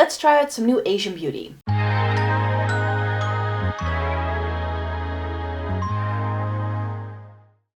let's try out some new Asian beauty.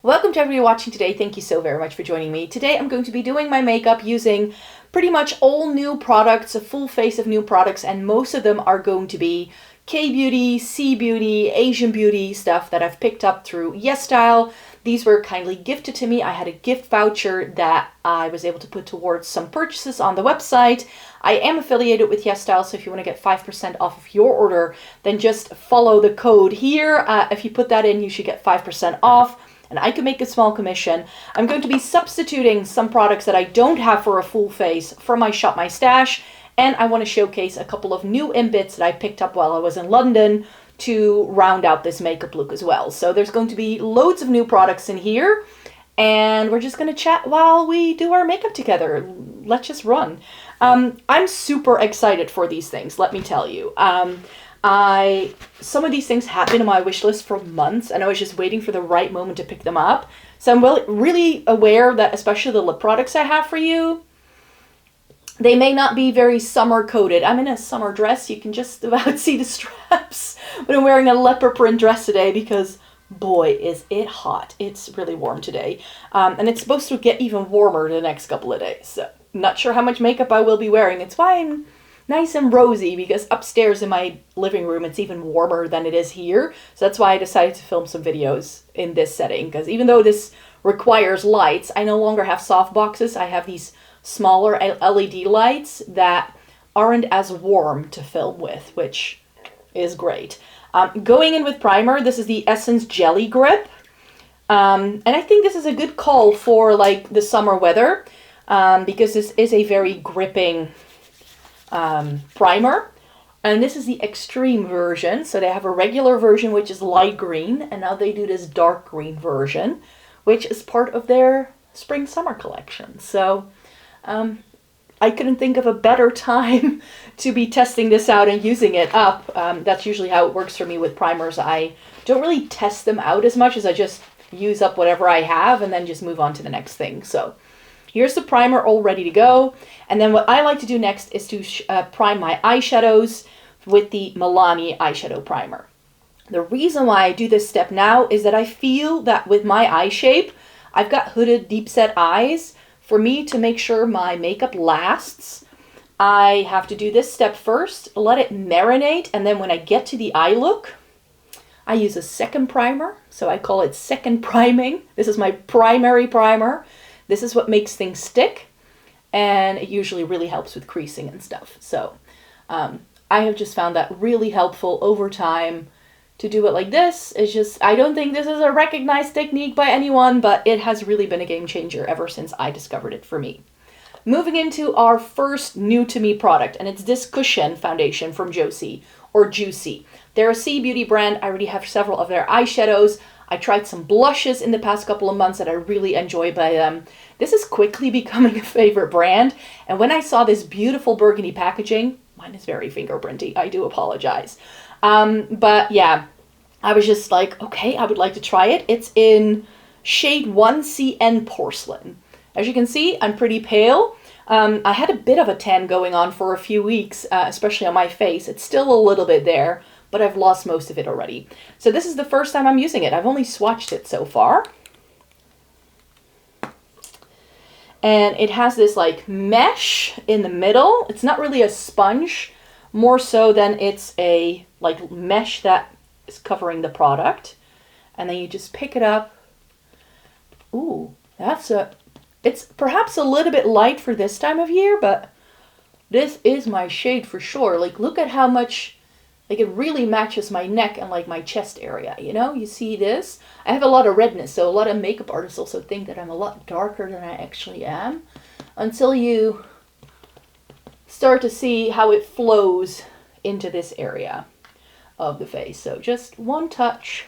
Welcome to everybody watching today. Thank you so very much for joining me. Today I'm going to be doing my makeup using pretty much all new products, a full face of new products, and most of them are going to be K-beauty, C-beauty, Asian beauty stuff that I've picked up through Yesstyle. These were kindly gifted to me. I had a gift voucher that I was able to put towards some purchases on the website. I am affiliated with Yesstyle, so if you want to get 5% off of your order, then just follow the code here. If you put that in, you should get 5% off. And I can make a small commission. I'm going to be substituting some products that I don't have for a full face from my Shop My Stash. And I want to showcase a couple of new bits that I picked up while I was in London to round out this makeup look as well. So there's going to be loads of new products in here. And we're just going to chat while we do our makeup together. Let's just run. I'm super excited for these things, let me tell you. Some of these things have been on my wish list for months, and I was just waiting for the right moment to pick them up. So I'm really aware that, especially the lip products I have for you, they may not be very summer coated. I'm in a summer dress. You can just about see the straps, but I'm wearing a leopard print dress today because boy, is it hot. It's really warm today. And it's supposed to get even warmer the next couple of days. So not sure how much makeup I will be wearing. It's why I'm nice and rosy, because upstairs in my living room it's even warmer than it is here. So that's why I decided to film some videos in this setting, because even though this requires lights, I no longer have soft boxes. I have these smaller LED lights that aren't as warm to film with, which is great. Going in with primer, this is the Essence Jelly Grip. And I think this is a good call for like the summer weather, because this is a very gripping primer, and this is the extreme version. So they have a regular version which is light green, and now they do this dark green version which is part of their spring summer collection. So I couldn't think of a better time to be testing this out and using it up. That's usually how it works for me with primers. I don't really test them out as much as I just use up whatever I have and then just move on to the next thing. So here's the primer all ready to go. And then what I like to do next is to prime my eyeshadows with the Milani eyeshadow primer. The reason why I do this step now is that I feel that with my eye shape, I've got hooded deep set eyes. For me to make sure my makeup lasts, I have to do this step first, let it marinate, and then when I get to the eye look, I use a second primer. So I call it second priming. This is my primary primer. This is what makes things stick, and it usually really helps with creasing and stuff. So I have just found that really helpful over time to do it like this. It's just, I don't think this is a recognized technique by anyone, but it has really been a game changer ever since I discovered it for me. Moving into our first new to me product, and it's this cushion foundation from Jooycee, or Jooycee. They're a C-beauty brand. I already have several of their eyeshadows. I tried some blushes in the past couple of months that I really enjoy by them. This is quickly becoming a favorite brand. And when I saw this beautiful burgundy packaging, mine is very fingerprinty, I do apologize. But yeah, I was just like, okay, I would like to try it. It's in shade 1CN Porcelain. As you can see, I'm pretty pale. I had a bit of a tan going on for a few weeks, especially on my face. It's still a little bit there, but I've lost most of it already. So this is the first time I'm using it. I've only swatched it so far. And it has this like mesh in the middle. It's not really a sponge, more so than it's a like mesh that is covering the product. And then you just pick it up. Ooh, it's perhaps a little bit light for this time of year, but this is my shade for sure. Like, look at how much, like, it really matches my neck and like my chest area, you know? You see this? I have a lot of redness, so a lot of makeup artists also think that I'm a lot darker than I actually am, until you start to see how it flows into this area of the face. So just one touch,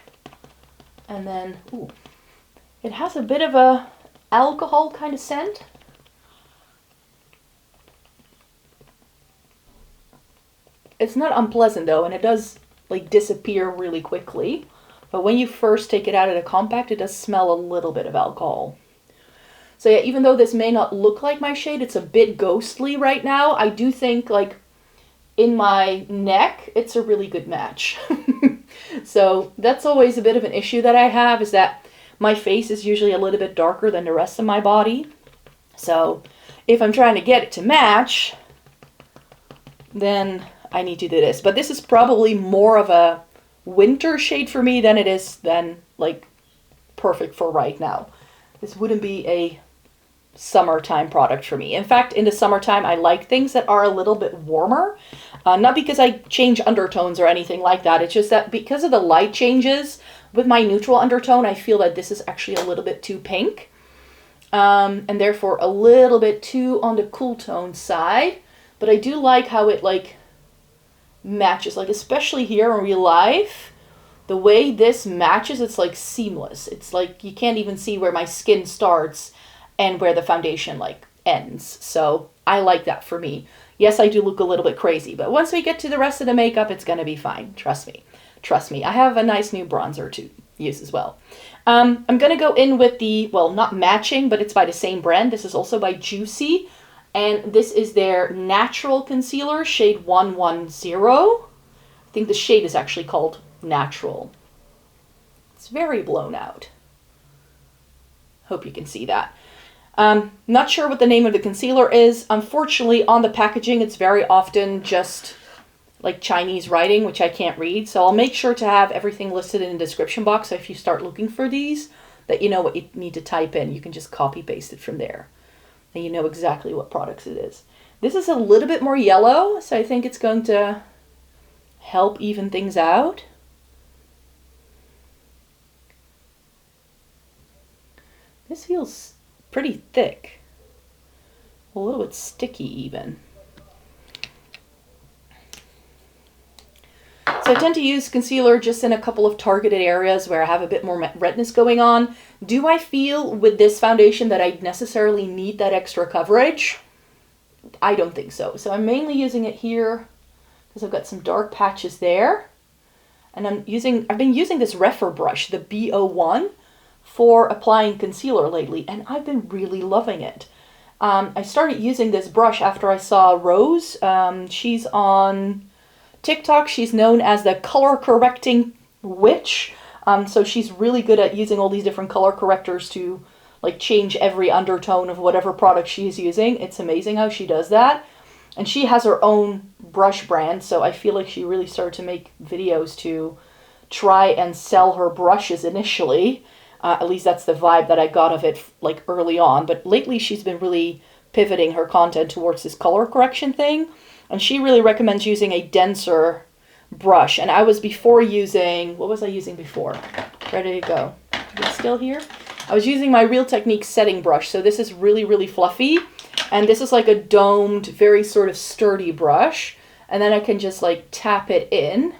and then, ooh, it has a bit of a alcohol kind of scent. It's not unpleasant though, and it does like disappear really quickly. But when you first take it out of the compact, it does smell a little bit of alcohol. So yeah, even though this may not look like my shade, it's a bit ghostly right now. I do think like in my neck, it's a really good match. So that's always a bit of an issue that I have, is that my face is usually a little bit darker than the rest of my body. So if I'm trying to get it to match, then I need to do this. But this is probably more of a winter shade for me than it is then like perfect for right now. This wouldn't be a summertime product for me. In fact, in the summertime, I like things that are a little bit warmer. Not because I change undertones or anything like that. It's just that because of the light changes with my neutral undertone, I feel that this is actually a little bit too pink. And therefore a little bit too on the cool tone side. But I do like how it like matches, like especially here in real life, the way this matches, it's like seamless. It's like you can't even see where my skin starts and where the foundation like ends. So I like that for me. Yes, I do look a little bit crazy, but once we get to the rest of the makeup, it's gonna be fine. Trust me. Trust me. I have a nice new bronzer to use as well. I'm gonna go in with the, well, not matching, but it's by the same brand. This is also by Jooycee, and this is their Natural Concealer, shade 110. I think the shade is actually called Natural. It's very blown out. Hope you can see that. Not sure what the name of the concealer is. Unfortunately, on the packaging, it's very often just like Chinese writing, which I can't read. So I'll make sure to have everything listed in the description box. So if you start looking for these, that you know what you need to type in. You can just copy paste it from there. And you know exactly what products it is. This is a little bit more yellow, so I think it's going to help even things out. This feels pretty thick. A little bit sticky even. So I tend to use concealer just in a couple of targeted areas where I have a bit more redness going on. Do I feel with this foundation that I necessarily need that extra coverage? I don't think so. So I'm mainly using it here because I've got some dark patches there. And I've been using this Refer brush, the B01, for applying concealer lately, and I've been really loving it. I started using this brush after I saw Rose. She's on TikTok. She's known as the color correcting witch. So she's really good at using all these different color correctors to like change every undertone of whatever product she's using. It's amazing how she does that. And she has her own brush brand, so I feel like she really started to make videos to try and sell her brushes initially. At least that's the vibe that I got of it like early on. But lately she's been really pivoting her content towards this color correction thing. And she really recommends using a denser brush. And I was before using, what was I using before? Where did it go? Is it still here? I was using my Real Techniques setting brush. So this is really, really fluffy. And this is like a domed, very sort of sturdy brush. And then I can just like tap it in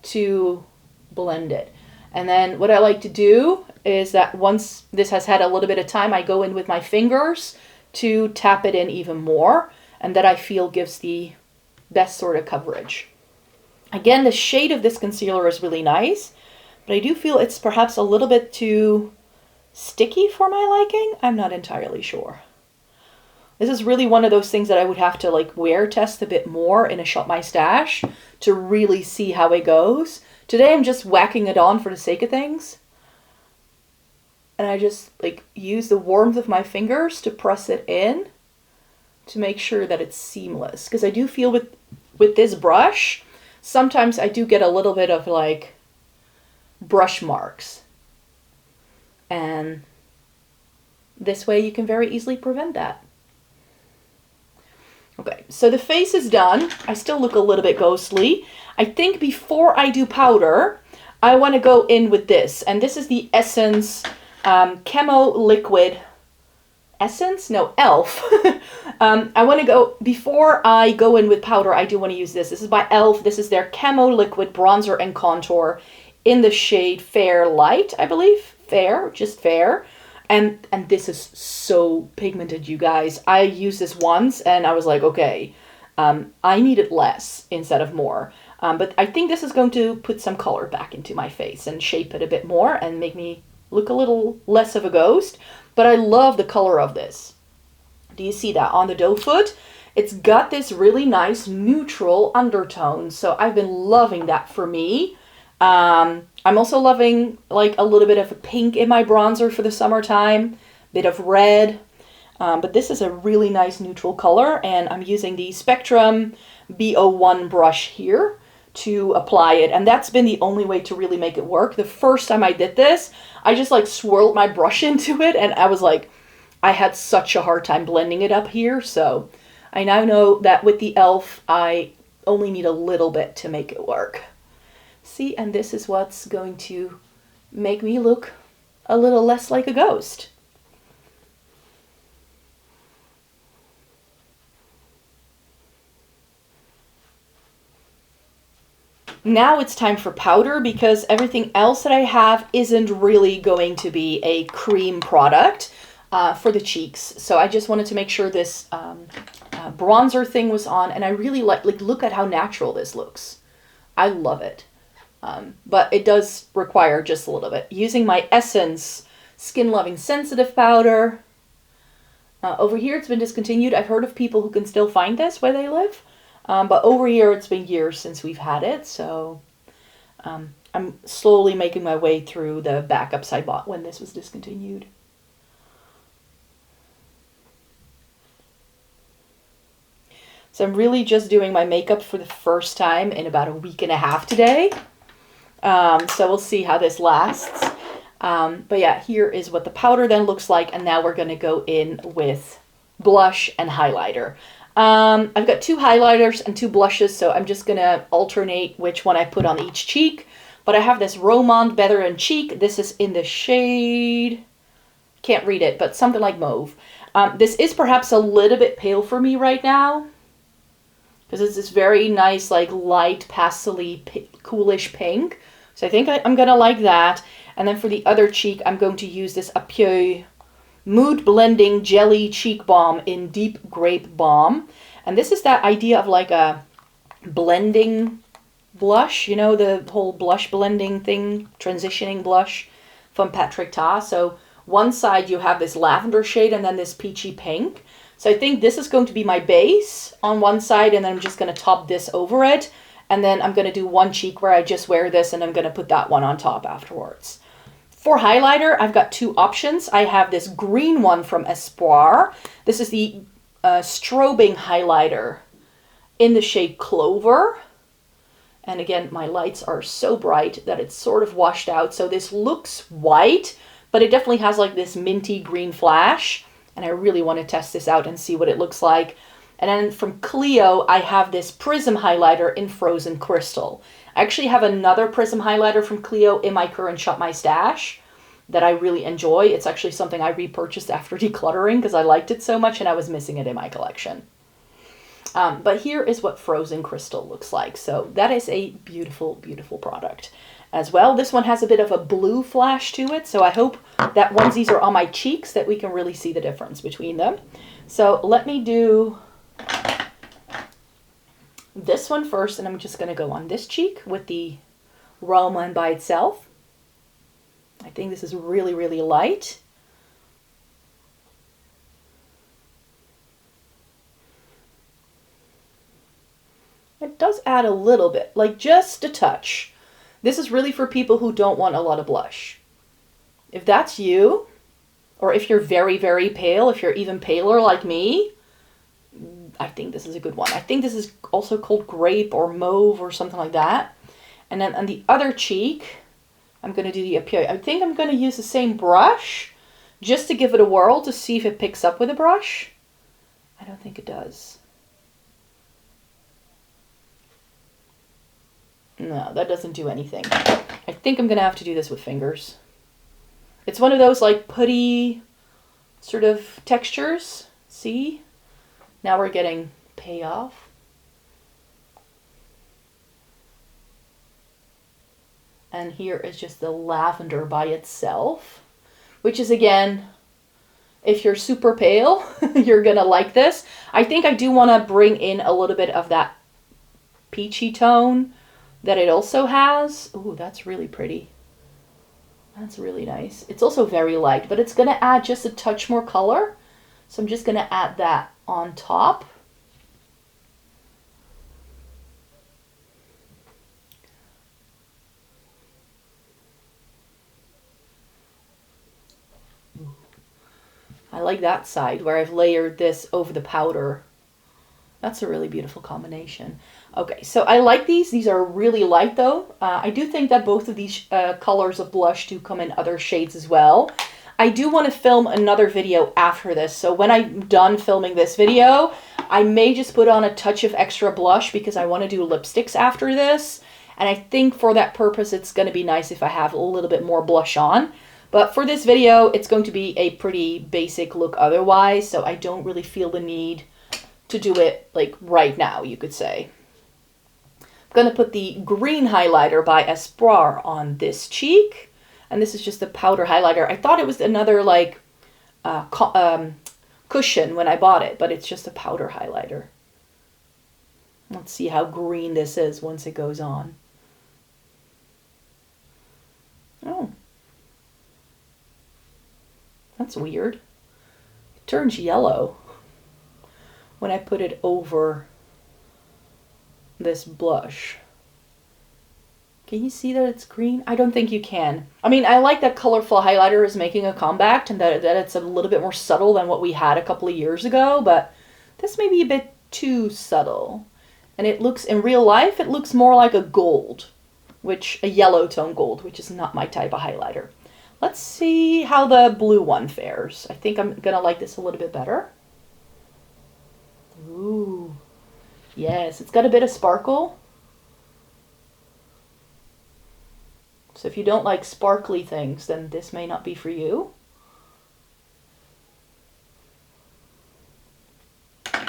to blend it. And then what I like to do is that once this has had a little bit of time, I go in with my fingers to tap it in even more. And that I feel gives the best sort of coverage. Again, the shade of this concealer is really nice, but I do feel it's perhaps a little bit too sticky for my liking. I'm not entirely sure. This is really one of those things that I would have to like wear test a bit more in a Shop My Stash to really see how it goes. Today I'm just whacking it on for the sake of things. And I just like use the warmth of my fingers to press it in to make sure that it's seamless. Because I do feel with this brush, sometimes I do get a little bit of like brush marks. And this way you can very easily prevent that. Okay, so the face is done. I still look a little bit ghostly. I think before I do powder, I want to go in with this. And this is the Essence Camo Liquid Essence? No, e.l.f. I want to go, before I go in with powder, I do want to use this. This is by e.l.f. This is their Camo Liquid Bronzer and Contour in the shade Fair Light, I believe. Fair, just fair. And this is so pigmented, you guys. I used this once and I was like, okay, I need it less instead of more. But I think this is going to put some color back into my face and shape it a bit more and make me look a little less of a ghost. But I love the color of this. Do you see that on the doe foot? It's got this really nice neutral undertone, so I've been loving that for me. I'm also loving like a little bit of a pink in my bronzer for the summertime, bit of red, but this is a really nice neutral color, and I'm using the Spectrum B01 brush here to apply it, and that's been the only way to really make it work. The first time I did this, I just like swirled my brush into it, and I was like, I had such a hard time blending it up here, so I now know that with the e.l.f. I only need a little bit to make it work. See, and this is what's going to make me look a little less like a ghost. Now it's time for powder, because everything else that I have isn't really going to be a cream product for the cheeks. So I just wanted to make sure this bronzer thing was on, and I really like look at how natural this looks. I love it. But it does require just a little bit. Using my Essence Skin Loving Sensitive Powder. Over here it's been discontinued. I've heard of people who can still find this where they live. But over here it's been years since we've had it. So I'm slowly making my way through the backups I bought when this was discontinued. So I'm really just doing my makeup for the first time in about a week and a half today. So we'll see how this lasts. But yeah, here is what the powder then looks like. And now we're going to go in with blush and highlighter. I've got 2 highlighters and 2 blushes, so I'm just going to alternate which one I put on each cheek. But I have this Romand Better in Cheek. This is in the shade, can't read it, but something like mauve. This is perhaps a little bit pale for me right now, because it's this very nice, like light, pastel-y, coolish pink. So I think I'm going to like that. And then for the other cheek, I'm going to use this Apieu Mood Blending Jelly Cheek Balm in Deep Grape Balm. And this is that idea of like a blending blush, you know, the whole blush blending thing, transitioning blush from Patrick Ta. So one side you have this lavender shade and then this peachy pink. So I think this is going to be my base on one side, and then I'm just going to top this over it. And then I'm going to do one cheek where I just wear this, and I'm going to put that one on top afterwards. For highlighter, I've got 2 options. I have this green one from Espoir. This is the Strobing highlighter in the shade Clover. And again, my lights are so bright that it's sort of washed out. So this looks white, but it definitely has like this minty green flash. And I really want to test this out and see what it looks like. And then from Clio, I have this Prism highlighter in Frozen Crystal. I actually have another Prism highlighter from Clio in my current Shop My Stash that I really enjoy. It's actually something I repurchased after decluttering because I liked it so much and I was missing it in my collection. But here is what Frozen Crystal looks like. So that is a beautiful, beautiful product as well. This one has a bit of a blue flash to it, so I hope that once these are on my cheeks that we can really see the difference between them. So let me do this one first, and I'm just going to go on this cheek with the Romand by itself. I think this is really, really light. It does add a little bit, like just a touch. This is really for people who don't want a lot of blush. If that's you, or if you're very, very pale, if you're even paler like me, I think this is a good one. I think this is also called Grape or Mauve or something like that. And then on the other cheek, I'm going to do the Apieu. I think I'm going to use the same brush just to give it a whirl to see if it picks up with a brush. I don't think it does. No, that doesn't do anything. I think I'm going to have to do this with fingers. It's one of those like putty sort of textures. See? Now we're getting payoff. And here is just the lavender by itself, which is, again, if you're super pale, you're going to like this. I think I do want to bring in a little bit of that peachy tone that it also has. Ooh, that's really pretty. That's really nice. It's also very light, but it's going to add just a touch more color. So I'm just going to add that on top. I like that side where I've layered this over the powder. That's a really beautiful combination. Okay, so I like these. These are really light though. I do think that both of these colors of blush do come in other shades as well. I do want to film another video after this. So when I'm done filming this video, I may just put on a touch of extra blush because I want to do lipsticks after this. And I think for that purpose, it's going to be nice if I have a little bit more blush on. But for this video, it's going to be a pretty basic look otherwise. So I don't really feel the need to do it like right now, you could say. I'm going to put the green highlighter by Espoir on this cheek. And this is just a powder highlighter. I thought it was another like cushion when I bought it, but it's just a powder highlighter. Let's see how green this is once it goes on. Oh. That's weird. It turns yellow when I put it over this blush. Can you see that it's green? I don't think you can. I mean, I like that colorful highlighter is making a comeback and that it's a little bit more subtle than what we had a couple of years ago, but this may be a bit too subtle. And it looks, in real life, it looks more like a gold, a yellow tone gold, which is not my type of highlighter. Let's see how the blue one fares. I think I'm gonna like this a little bit better. Ooh, yes, it's got a bit of sparkle. So if you don't like sparkly things, then this may not be for you. But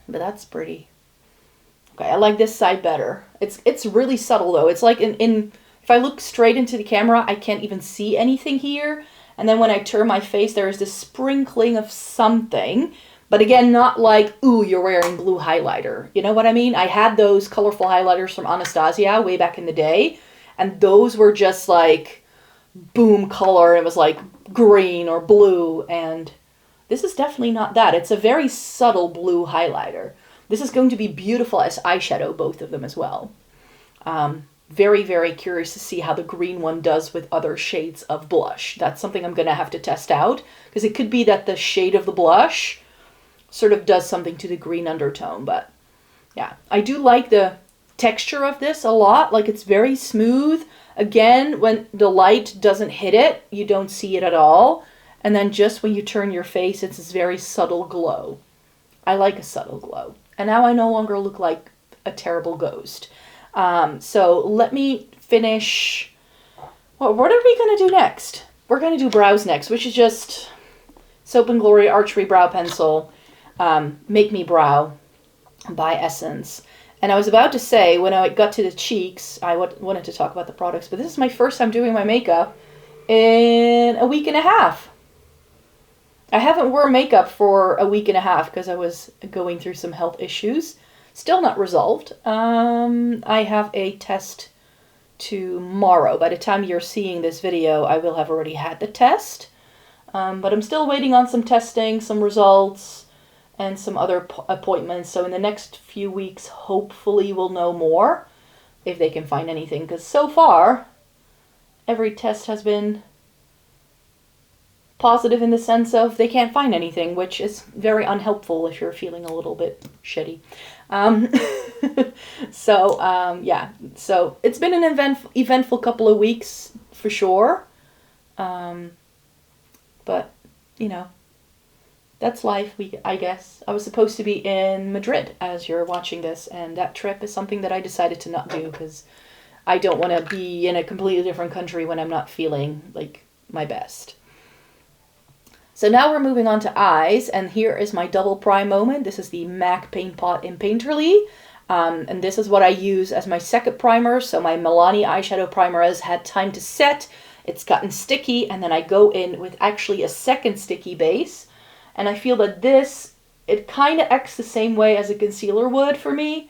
that's pretty. Okay, I like this side better. It's really subtle though. It's like if I look straight into the camera, I can't even see anything here. And then when I turn my face, there is this sprinkling of something. But again, not like, ooh, you're wearing blue highlighter. You know what I mean? I had those colorful highlighters from Anastasia way back in the day. And those were just like boom color. It was like green or blue. And this is definitely not that. It's a very subtle blue highlighter. This is going to be beautiful as eyeshadow, both of them as well. Very, very curious to see how the green one does with other shades of blush. That's something I'm going to have to test out. Because it could be that the shade of the blush sort of does something to the green undertone. But yeah, I do like the texture of this a lot. Like it's very smooth. Again, when the light doesn't hit it, you don't see it at all. And then just when you turn your face, it's this very subtle glow. I like a subtle glow. And now I no longer look like a terrible ghost. So let me finish. Well, what are we going to do next? We're going to do brows next, which is just Soap and Glory Archery Brow Pencil. Make Me Brow by Essence. And I was about to say, when I got to the cheeks, I wanted to talk about the products, but this is my first time doing my makeup in a week and a half. I haven't worn makeup for a week and a half because I was going through some health issues. Still not resolved. I have a test tomorrow. By the time you're seeing this video, I will have already had the test. But I'm still waiting on some testing, some results, and some other appointments. So in the next few weeks, hopefully we'll know more if they can find anything. Because so far, every test has been positive in the sense of they can't find anything, which is very unhelpful if you're feeling a little bit shitty. Yeah, so it's been an eventful couple of weeks for sure. But, you know, that's life, I guess. I was supposed to be in Madrid as you're watching this, and that trip is something that I decided to not do because I don't want to be in a completely different country when I'm not feeling like my best. So now we're moving on to eyes, and here is my double prime moment. This is the MAC Paint Pot in Painterly, and this is what I use as my second primer. So my Milani eyeshadow primer has had time to set. It's gotten sticky, and then I go in with actually a second sticky base. And I feel that this, it kind of acts the same way as a concealer would for me.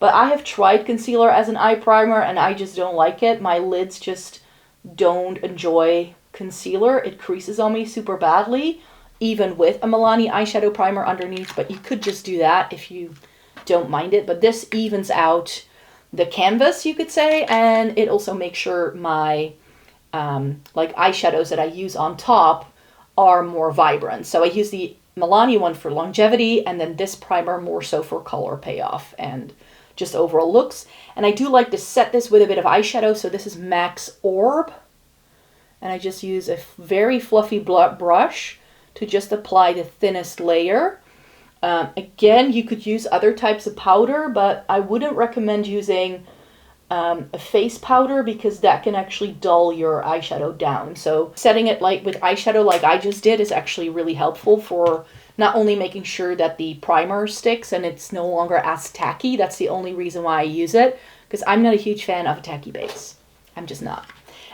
But I have tried concealer as an eye primer, and I just don't like it. My lids just don't enjoy concealer. It creases on me super badly, even with a Milani eyeshadow primer underneath. But you could just do that if you don't mind it. But this evens out the canvas, you could say. And it also makes sure my like eyeshadows that I use on top are more vibrant. So I use the Milani one for longevity, and then this primer more so for color payoff and just overall looks. And I do like to set this with a bit of eyeshadow. So this is MAC's Orb. And I just use a very fluffy brush to just apply the thinnest layer. Again, you could use other types of powder, but I wouldn't recommend using a face powder because that can actually dull your eyeshadow down. So setting it like with eyeshadow like I just did is actually really helpful for not only making sure that the primer sticks and it's no longer as tacky. That's the only reason why I use it, because I'm not a huge fan of a tacky base. I'm just not.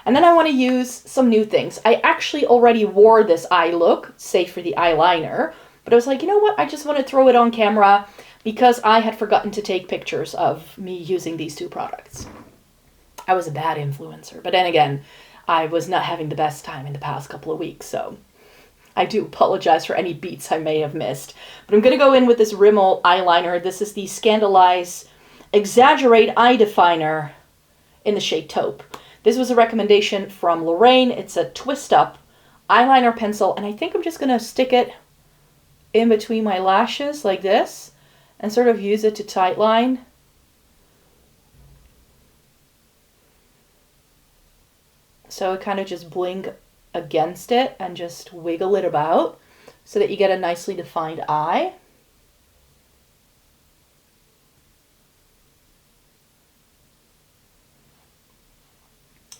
And then I want to use some new things. I actually already wore this eye look, save for the eyeliner, but I was like, you know what? I just want to throw it on camera because I had forgotten to take pictures of me using these two products. I was a bad influencer, but then again, I was not having the best time in the past couple of weeks, so I do apologize for any beats I may have missed. But I'm going to go in with this Rimmel eyeliner. This is the Scandalize Exaggerate Eye Definer in the shade Taupe. This was a recommendation from Lorraine. It's a twist-up eyeliner pencil, and I think I'm just going to stick it in between my lashes like this and sort of use it to tightline. So I kind of just blink against it and just wiggle it about so that you get a nicely defined eye.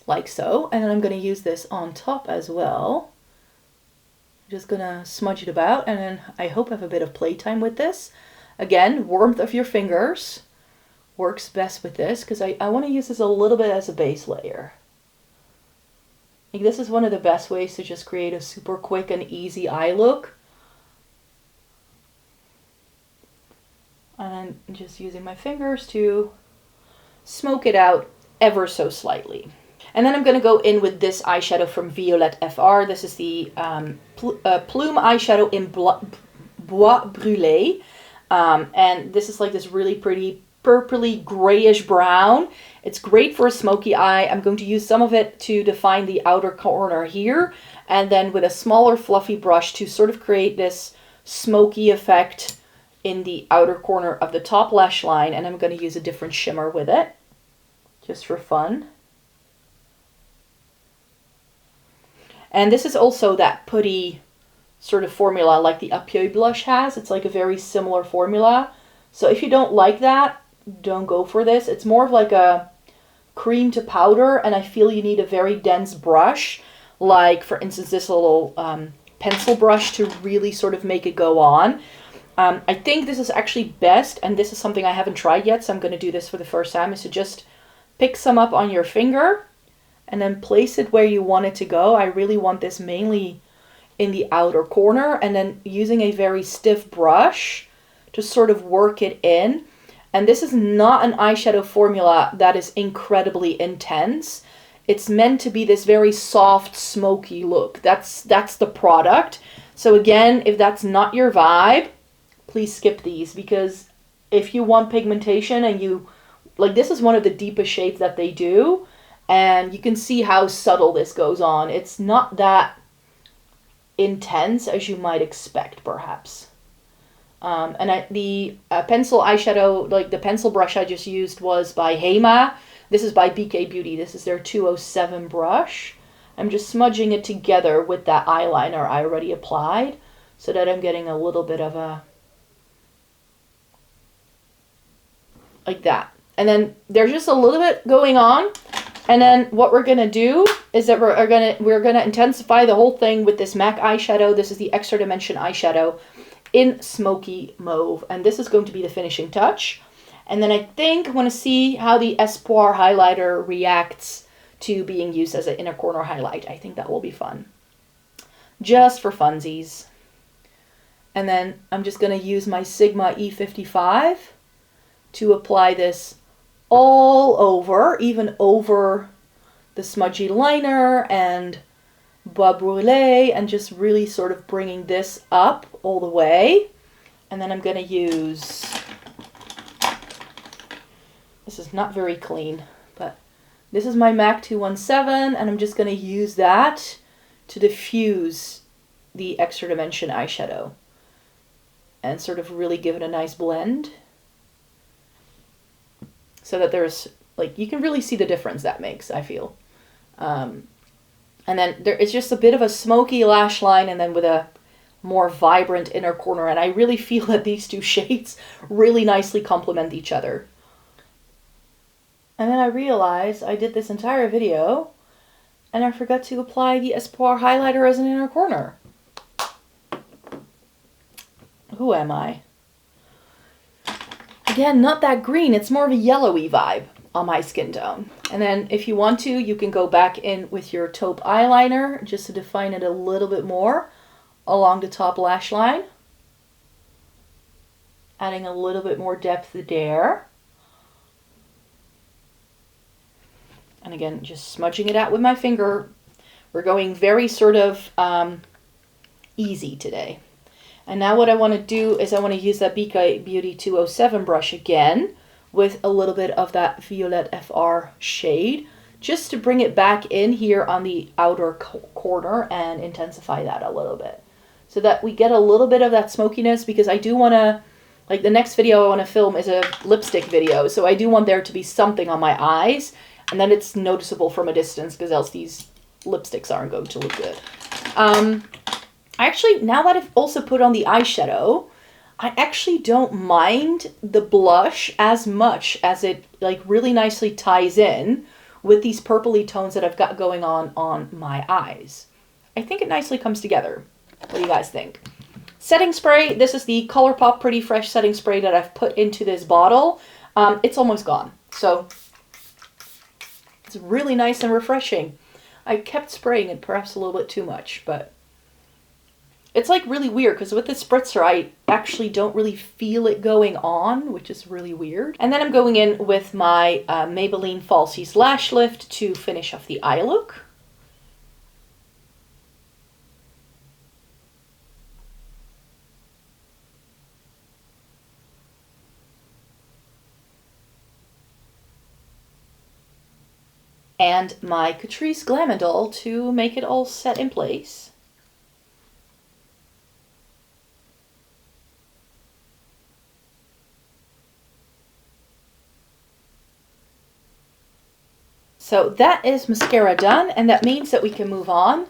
Like so. And then I'm going to use this on top as well. I'm just going to smudge it about, and then I hope I have a bit of playtime with this. Again, warmth of your fingers works best with this because I want to use this a little bit as a base layer. I think this is one of the best ways to just create a super quick and easy eye look. And I'm just using my fingers to smoke it out ever so slightly. And then I'm going to go in with this eyeshadow from Violette FR. This is the Plume eyeshadow in Bois Brûlé. And this is like this really pretty purpley grayish brown. It's great for a smoky eye. I'm going to use some of it to define the outer corner here, and then with a smaller fluffy brush to sort of create this smoky effect in the outer corner of the top lash line. And I'm going to use a different shimmer with it just for fun. And this is also that putty sort of formula like the Apieu blush has. It's like a very similar formula. So if you don't like that, don't go for this. It's more of like a cream to powder, and I feel you need a very dense brush, like for instance this little pencil brush, to really sort of make it go on. I think this is actually best, and this is something I haven't tried yet, so I'm going to do this for the first time, is to just pick some up on your finger and then place it where you want it to go. I really want this mainly in the outer corner, and then using a very stiff brush to sort of work it in. And this is not an eyeshadow formula that is incredibly intense. It's meant to be this very soft, smoky look. That's the product. So again, if that's not your vibe, please skip these, because if you want pigmentation and you, like, this is one of the deepest shades that they do, and you can see how subtle this goes on. It's not that intense as you might expect, perhaps. The pencil eyeshadow, like the pencil brush I just used, was by Hema. This is by BK Beauty. This is their 207 brush. I'm just smudging it together with that eyeliner I already applied so that I'm getting a little bit of a, like that. And then there's just a little bit going on. And then what we're going to do is that we're going to intensify the whole thing with this MAC eyeshadow. This is the Extra Dimension eyeshadow in Smoky Mauve. And this is going to be the finishing touch. And then I think I want to see how the Espoir highlighter reacts to being used as an inner corner highlight. I think that will be fun. Just for funsies. And then I'm just going to use my Sigma E55 to apply this all over, even over the smudgy liner and Bois Brûlé, and just really sort of bringing this up all the way. And then I'm going to use, this is not very clean, but this is my MAC 217, and I'm just going to use that to diffuse the Extra Dimension eyeshadow and sort of really give it a nice blend so that there's, like, you can really see the difference that makes, I feel. And then there is just a bit of a smoky lash line and then with a more vibrant inner corner. And I really feel that these two shades really nicely complement each other. And then I realized I did this entire video and I forgot to apply the Espoir highlighter as an inner corner. Who am I? Again, not that green. It's more of a yellowy vibe on my skin tone. And then if you want to, you can go back in with your taupe eyeliner just to define it a little bit more along the top lash line. Adding a little bit more depth there. And again, just smudging it out with my finger. We're going very sort of easy today. And now what I want to do is I want to use that BK Beauty 207 brush again with a little bit of that Violet FR shade, just to bring it back in here on the outer corner and intensify that a little bit. So that we get a little bit of that smokiness, because I do want to, like, the next video I want to film is a lipstick video. So I do want there to be something on my eyes, and then it's noticeable from a distance, because else these lipsticks aren't going to look good. Actually, now that I've also put on the eyeshadow, I actually don't mind the blush as much as it, like, really nicely ties in with these purpley tones that I've got going on my eyes. I think it nicely comes together. What do you guys think? Setting spray. This is the ColourPop Pretty Fresh setting spray that I've put into this bottle. It's almost gone. So it's really nice and refreshing. I kept spraying it perhaps a little bit too much, but it's like really weird because with the spritzer, I actually don't really feel it going on, which is really weird. And then I'm going in with my Maybelline Falsies Lash Lift to finish off the eye look. And my Catrice Glamidol to make it all set in place. So that is mascara done, and that means that we can move on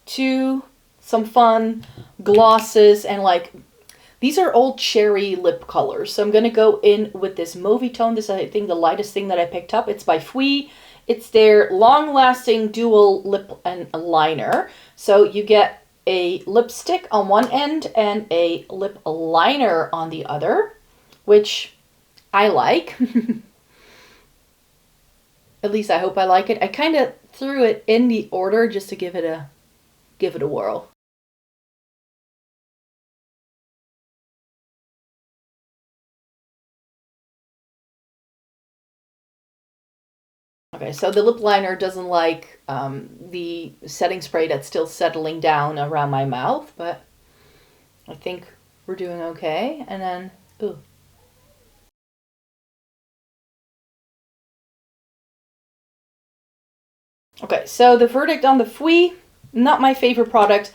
to some fun glosses, and like, these are all cherry lip colors. So I'm going to go in with this mauvey tone. This is, I think, the lightest thing that I picked up. It's by Fwee. It's their Long Lasting Dual Lip and Liner. So you get a lipstick on one end and a lip liner on the other, which I like. At least I hope I like it. I kind of threw it in the order just to give it a whirl. Okay, so the lip liner doesn't like the setting spray that's still settling down around my mouth, but I think we're doing okay. And then, ooh. Okay, so the verdict on the Fwee, not my favorite product.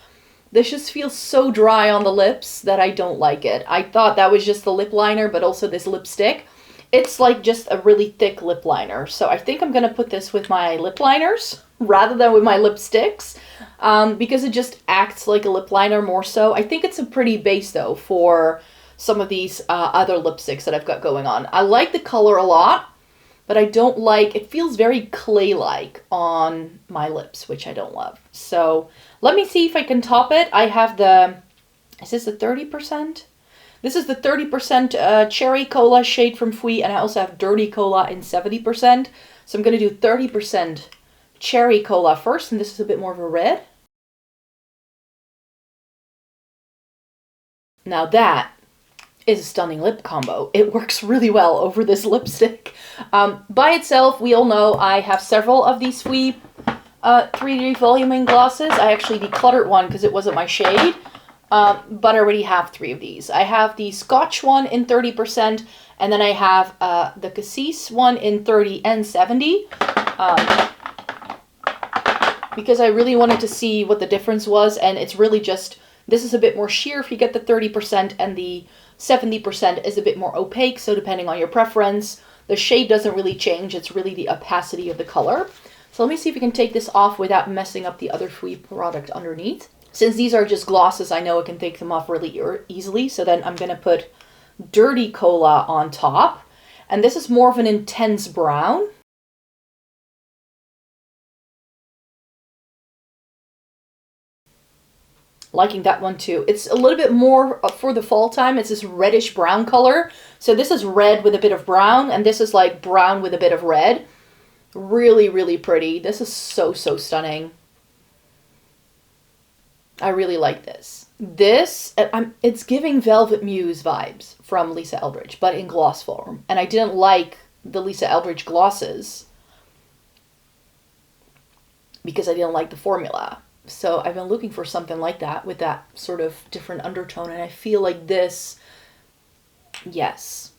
This just feels so dry on the lips that I don't like it. I thought that was just the lip liner, but also this lipstick. It's like just a really thick lip liner. So I think I'm going to put this with my lip liners rather than with my lipsticks, because it just acts like a lip liner more so. I think it's a pretty base though for some of these other lipsticks that I've got going on. I like the color a lot, but I don't like, it feels very clay-like on my lips, which I don't love. So let me see if I can top it. I have the, is this the 30%? This is the 30% Cherry Cola shade from Fwee, and I also have Dirty Cola in 70%. So I'm going to do 30% Cherry Cola first, and this is a bit more of a red. Now that is a stunning lip combo. It works really well over this lipstick. By itself, we all know I have several of these Fwee 3D voluming glosses. I actually decluttered one because it wasn't my shade, but I already have 3 of these. I have the Scotch one in 30%, and then I have the Cassis one in 30 and 70, because I really wanted to see what the difference was, and it's really just This is a bit more sheer if you get the 30%, and the 70% is a bit more opaque, so depending on your preference. The shade doesn't really change, it's really the opacity of the color. So let me see if we can take this off without messing up the other Fwee product underneath. Since these are just glosses, I know I can take them off really easily, so then I'm going to put Dirty Cola on top. And this is more of an intense brown. Liking that one too. It's a little bit more for the fall time. It's this reddish brown color. So this is red with a bit of brown, and this is like brown with a bit of red. Really, really pretty. This is so, so stunning. I really like this. It's giving Velvet Muse vibes from Lisa Eldridge, but in gloss form. And I didn't like the Lisa Eldridge glosses because I didn't like the formula. So I've been looking for something like that with that sort of different undertone, and I feel like this, yes,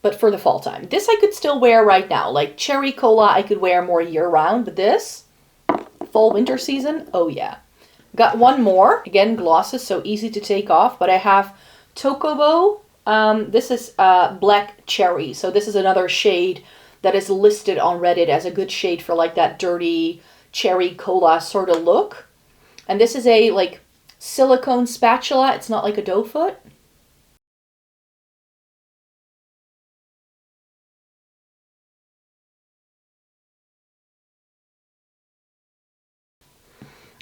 but for the fall time. This I could still wear right now. Like Cherry Cola I could wear more year-round, but this, fall winter season, oh yeah. Got one more, again glosses, so easy to take off, but I have Tocobo. This is Black Cherry, so this is another shade that is listed on Reddit as a good shade for like that dirty cherry cola sort of look. And this is a like silicone spatula. It's not like a doe foot.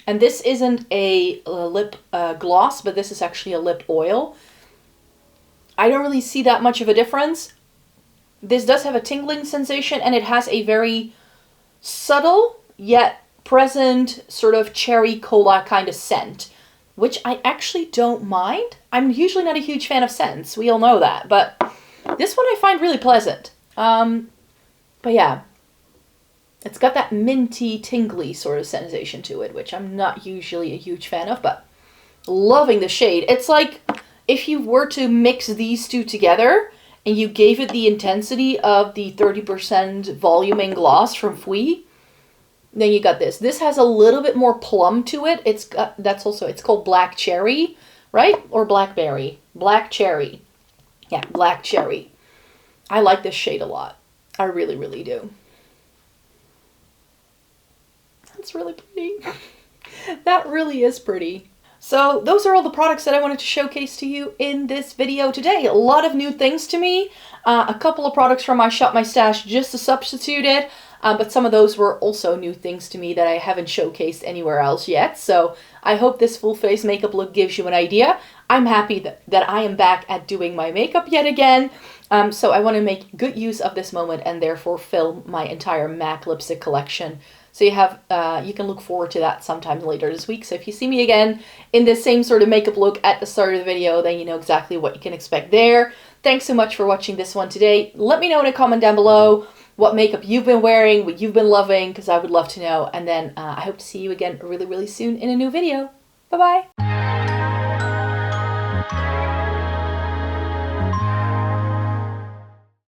And this isn't a lip gloss, but this is actually a lip oil. I don't really see that much of a difference. This does have a tingling sensation, and it has a very subtle yet present sort of cherry cola kind of scent, which I actually don't mind. I'm usually not a huge fan of scents, we all know that, but this one I find really pleasant. But yeah, it's got that minty, tingly sort of sensation to it, which I'm not usually a huge fan of, but loving the shade. It's like if you were to mix these two together and you gave it the intensity of the 30% volume and gloss from Fwee, then you got this. This has a little bit more plum to it. It's called Black Cherry, right? Or Blackberry. Black Cherry. Yeah, Black Cherry. I like this shade a lot. I really, really do. That's really pretty. That really is pretty. So those are all the products that I wanted to showcase to you in this video today. A lot of new things to me. A couple of products from my Shop My Stash just to substitute it. But some of those were also new things to me that I haven't showcased anywhere else yet. So I hope this full face makeup look gives you an idea. I'm happy that I am back at doing my makeup yet again. So I want to make good use of this moment and therefore film my entire MAC lipstick collection. So you can look forward to that sometime later this week. So if you see me again in this same sort of makeup look at the start of the video, then you know exactly what you can expect there. Thanks so much for watching this one today. Let me know in a comment down below what makeup you've been wearing, what you've been loving, because I would love to know. And then I hope to see you again really, really soon in a new video. Bye-bye.